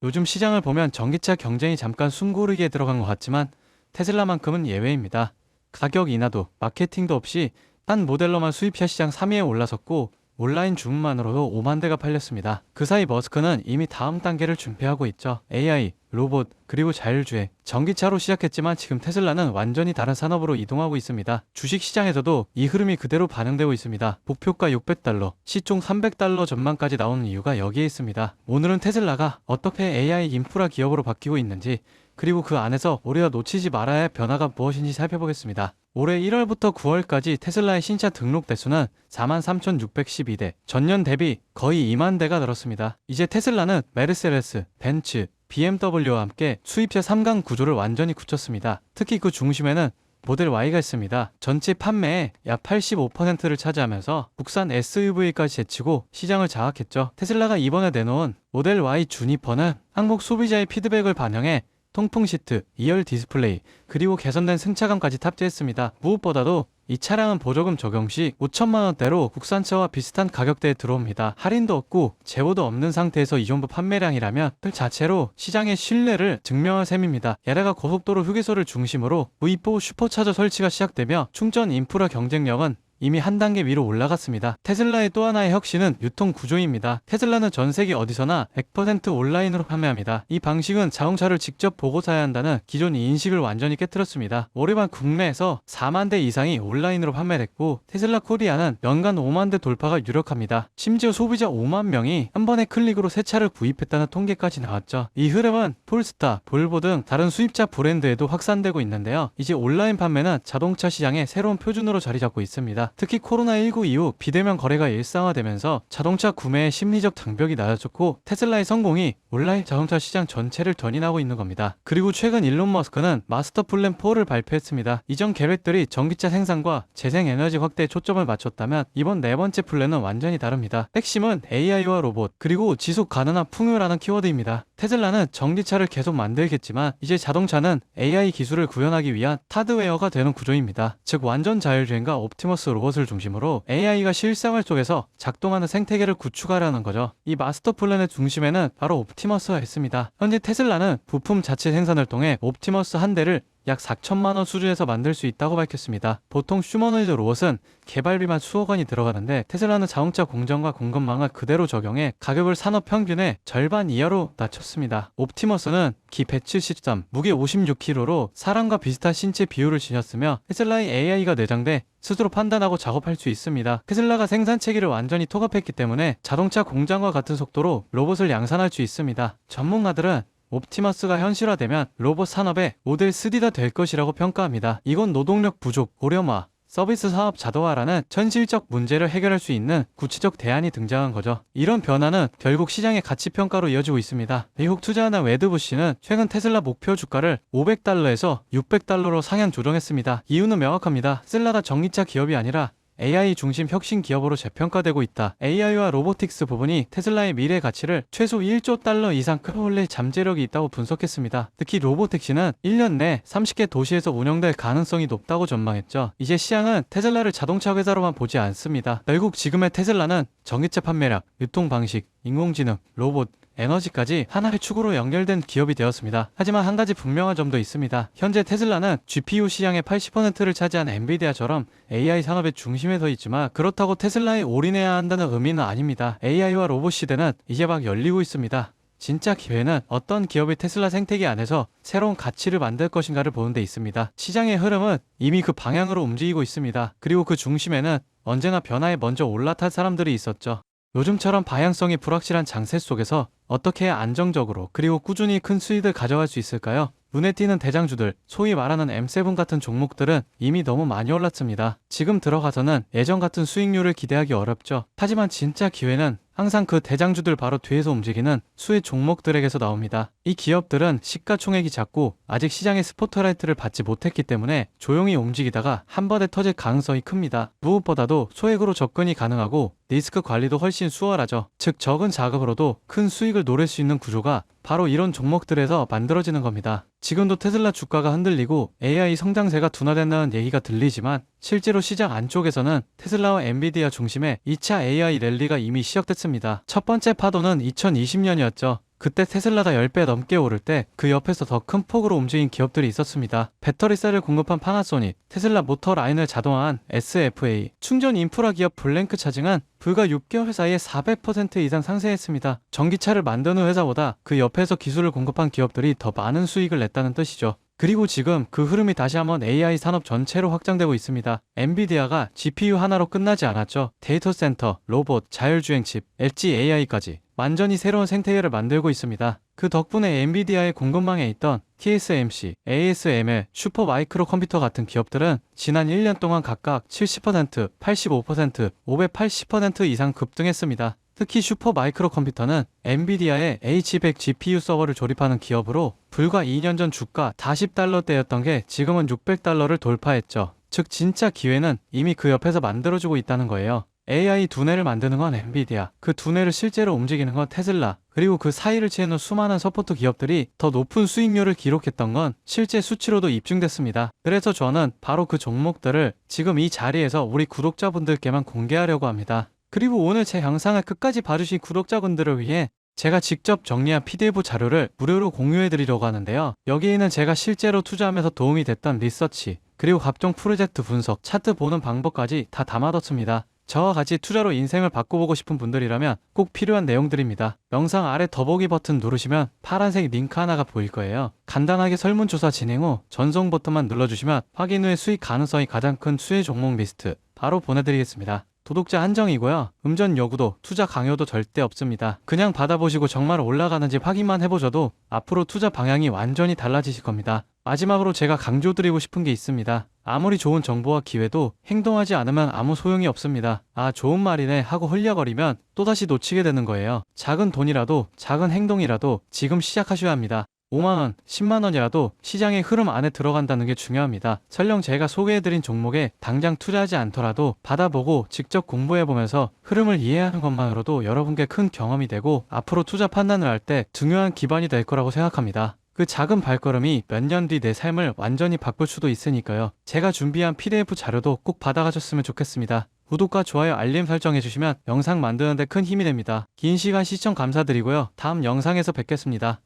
요즘 시장을 보면 전기차 경쟁이 잠깐 숨고르기에 들어간 것 같지만 테슬라만큼은 예외입니다. 가격 인하도 마케팅도 없이 한 모델로만 수입차 시장 3위에 올라섰고 온라인 주문만으로도 5만 대가 팔렸습니다. 그 사이 머스크는 이미 다음 단계를 준비하고 있죠. AI, 로봇, 그리고 자율주행, 전기차로 시작했지만 지금 테슬라는 완전히 다른 산업으로 이동하고 있습니다. 주식시장에서도 이 흐름이 그대로 반영되고 있습니다. 목표가 600달러, 시총 300달러 전망까지 나오는 이유가 여기에 있습니다. 오늘은 테슬라가 어떻게 AI 인프라 기업으로 바뀌고 있는지, 그리고 그 안에서 우리가 놓치지 말아야 할 변화가 무엇인지 살펴보겠습니다. 올해 1월부터 9월까지 테슬라의 신차 등록 대수는 43,612대, 전년 대비 거의 2만 대가 늘었습니다. 이제 테슬라는 메르세데스, 벤츠, BMW와 함께 수입차 3강 구조를 완전히 굳혔습니다. 특히 그 중심에는 모델 Y가 있습니다. 전체 판매의 약 85%를 차지하면서 국산 SUV까지 제치고 시장을 장악했죠. 테슬라가 이번에 내놓은 모델 Y 주니퍼는 항목 소비자의 피드백을 반영해 통풍 시트, 2열 디스플레이, 그리고 개선된 승차감까지 탑재했습니다. 무엇보다도 이 차량은 보조금 적용 시 5천만 원대로 국산차와 비슷한 가격대에 들어옵니다. 할인도 없고 제보도 없는 상태에서 이 정도 판매량이라면 그 자체로 시장의 신뢰를 증명할 셈입니다. 게다가 고속도로 휴게소를 중심으로 V4 슈퍼차저 설치가 시작되며 충전 인프라 경쟁력은 이미 한 단계 위로 올라갔습니다. 테슬라의 또 하나의 혁신은 유통 구조입니다. 테슬라는 전 세계 어디서나 100% 온라인으로 판매합니다. 이 방식은 자동차를 직접 보고 사야 한다는 기존 인식을 완전히 깨트렸습니다. 올해만 국내에서 4만 대 이상이 온라인으로 판매됐고 테슬라 코리아는 연간 5만 대 돌파가 유력합니다. 심지어 소비자 5만 명이 한 번의 클릭으로 새 차를 구입했다는 통계까지 나왔죠. 이 흐름은 폴스타, 볼보 등 다른 수입차 브랜드에도 확산되고 있는데요. 이제 온라인 판매는 자동차 시장의 새로운 표준으로 자리 잡고 있습니다. 특히 코로나19 이후 비대면 거래가 일상화되면서 자동차 구매의 심리적 장벽이 낮아졌고 테슬라의 성공이 온라인 자동차 시장 전체를 견인하고 있는 겁니다. 그리고 최근 일론 머스크는 마스터 플랜 4를 발표했습니다. 이전 계획들이 전기차 생산과 재생에너지 확대에 초점을 맞췄다면 이번 네 번째 플랜은 완전히 다릅니다. 핵심은 AI와 로봇, 그리고 지속 가능한 풍요라는 키워드입니다. 테슬라는 전기차를 계속 만들겠지만 이제 자동차는 AI 기술을 구현하기 위한 하드웨어가 되는 구조입니다. 즉 완전 자율주행과 옵티머스 로봇을 중심으로 AI가 실생활 속에서 작동하는 생태계를 구축하려는 거죠. 이 마스터 플랜의 중심에는 바로 옵티머스가 있습니다. 현재 테슬라는 부품 자체 생산을 통해 옵티머스 한 대를 약 4천만 원 수준에서 만들 수 있다고 밝혔습니다. 보통 휴머노이드 로봇은 개발비만 수억 원이 들어가는데 테슬라는 자동차 공정과 공급망을 그대로 적용해 가격을 산업 평균의 절반 이하로 낮췄습니다. 옵티머스는 기 173, 무게 56kg로 사람과 비슷한 신체 비율을 지녔으며 테슬라의 AI가 내장돼 스스로 판단하고 작업할 수 있습니다. 테슬라가 생산 체계를 완전히 통합했기 때문에 자동차 공장과 같은 속도로 로봇을 양산할 수 있습니다. 전문가들은 옵티머스가 현실화되면 로봇 산업의 모델 3가 될 것이라고 평가합니다. 이건 노동력 부족, 고령화, 서비스 사업 자동화라는 현실적 문제를 해결할 수 있는 구체적 대안이 등장한 거죠. 이런 변화는 결국 시장의 가치 평가로 이어지고 있습니다. 미국 투자하는 웨드부시는 최근 테슬라 목표 주가를 500달러에서 600달러로 상향 조정했습니다. 이유는 명확합니다. 테슬라가 전기차 기업이 아니라 AI 중심 혁신 기업으로 재평가되고 있다. AI와 로보틱스 부분이 테슬라의 미래 가치를 최소 1조 달러 이상 끌어올릴 잠재력이 있다고 분석했습니다. 특히 로보택시는 1년 내 30개 도시에서 운영될 가능성이 높다고 전망했죠. 이제 시장은 테슬라를 자동차 회사로만 보지 않습니다. 결국 지금의 테슬라는 전기차 판매량, 유통 방식, 인공지능, 로봇, 에너지까지 하나의 축으로 연결된 기업이 되었습니다. 하지만 한 가지 분명한 점도 있습니다. 현재 테슬라는 GPU 시장의 80%를 차지한 엔비디아처럼 AI 산업의 중심에 서 있지만 그렇다고 테슬라에 올인해야 한다는 의미는 아닙니다. AI와 로봇 시대는 이제 막 열리고 있습니다. 진짜 기회는 어떤 기업이 테슬라 생태계 안에서 새로운 가치를 만들 것인가를 보는 데 있습니다. 시장의 흐름은 이미 그 방향으로 움직이고 있습니다. 그리고 그 중심에는 언제나 변화에 먼저 올라탈 사람들이 있었죠. 요즘처럼 방향성이 불확실한 장세 속에서 어떻게 해야 안정적으로 그리고 꾸준히 큰 수익을 가져갈 수 있을까요? 눈에 띄는 대장주들, 소위 말하는 M7 같은 종목들은 이미 너무 많이 올랐습니다. 지금 들어가서는 예전 같은 수익률을 기대하기 어렵죠. 하지만 진짜 기회는 항상 그 대장주들 바로 뒤에서 움직이는 수혜 종목들에게서 나옵니다. 이 기업들은 시가총액이 작고 아직 시장의 스포트라이트를 받지 못했기 때문에 조용히 움직이다가 한 번에 터질 가능성이 큽니다. 무엇보다도 소액으로 접근이 가능하고 리스크 관리도 훨씬 수월하죠. 즉 적은 자금으로도 큰 수익을 노릴 수 있는 구조가 바로 이런 종목들에서 만들어지는 겁니다. 지금도 테슬라 주가가 흔들리고 AI 성장세가 둔화된다는 얘기가 들리지만 실제로 시장 안쪽에서는 테슬라와 엔비디아 중심의 2차 AI 랠리가 이미 시작됐습니다. 첫 번째 파도는 2020년이었죠. 그때 테슬라가 10배 넘게 오를 때 그 옆에서 더 큰 폭으로 움직인 기업들이 있었습니다. 배터리셀을 공급한 파나소닉, 테슬라 모터 라인을 자동화한 SFA, 충전 인프라 기업 블랭크 차징은 불과 6개월 사이에 400% 이상 상승했습니다. 전기차를 만드는 회사보다 그 옆에서 기술을 공급한 기업들이 더 많은 수익을 냈다는 뜻이죠. 그리고 지금 그 흐름이 다시 한번 AI 산업 전체로 확장되고 있습니다. 엔비디아가 GPU 하나로 끝나지 않았죠. 데이터 센터, 로봇, 자율주행 칩, 엣지 AI까지 완전히 새로운 생태계를 만들고 있습니다. 그 덕분에 엔비디아의 공급망에 있던 TSMC, ASML, 슈퍼마이크로 컴퓨터 같은 기업들은 지난 1년 동안 각각 70%, 85%, 580% 이상 급등했습니다. 특히 슈퍼마이크로 컴퓨터는 엔비디아의 H100 GPU 서버를 조립하는 기업으로 불과 2년 전 주가 40달러대였던 게 지금은 600달러를 돌파했죠. 즉 진짜 기회는 이미 그 옆에서 만들어주고 있다는 거예요. AI 두뇌를 만드는 건 엔비디아, 그 두뇌를 실제로 움직이는 건 테슬라, 그리고 그 사이를 채우는 수많은 서포트 기업들이 더 높은 수익률을 기록했던 건 실제 수치로도 입증됐습니다. 그래서 저는 바로 그 종목들을 지금 이 자리에서 우리 구독자분들께만 공개하려고 합니다. 그리고 오늘 제 영상을 끝까지 봐주신 구독자분들을 위해 제가 직접 정리한 PDF 자료를 무료로 공유해드리려고 하는데요. 여기에는 제가 실제로 투자하면서 도움이 됐던 리서치, 그리고 각종 프로젝트 분석, 차트 보는 방법까지 다 담아뒀습니다. 저와 같이 투자로 인생을 바꿔보고 싶은 분들이라면 꼭 필요한 내용들입니다. 영상 아래 더보기 버튼 누르시면 파란색 링크 하나가 보일 거예요. 간단하게 설문조사 진행 후 전송 버튼만 눌러주시면 확인 후에 수익 가능성이 가장 큰 수혜 종목 리스트 바로 보내드리겠습니다. 구독자 한정이고요. 음전 요구도 투자 강요도 절대 없습니다. 그냥 받아보시고 정말 올라가는지 확인만 해보셔도 앞으로 투자 방향이 완전히 달라지실 겁니다. 마지막으로 제가 강조드리고 싶은 게 있습니다. 아무리 좋은 정보와 기회도 행동하지 않으면 아무 소용이 없습니다. 아, 좋은 말이네 하고 흘려거리면 또다시 놓치게 되는 거예요. 작은 돈이라도 작은 행동이라도 지금 시작하셔야 합니다. 5만원, 10만원이라도 시장의 흐름 안에 들어간다는 게 중요합니다. 설령 제가 소개해드린 종목에 당장 투자하지 않더라도 받아보고 직접 공부해보면서 흐름을 이해하는 것만으로도 여러분께 큰 경험이 되고 앞으로 투자 판단을 할 때 중요한 기반이 될 거라고 생각합니다. 그 작은 발걸음이 몇 년 뒤 내 삶을 완전히 바꿀 수도 있으니까요. 제가 준비한 PDF 자료도 꼭 받아가셨으면 좋겠습니다. 구독과 좋아요 알림 설정해주시면 영상 만드는데 큰 힘이 됩니다. 긴 시간 시청 감사드리고요. 다음 영상에서 뵙겠습니다.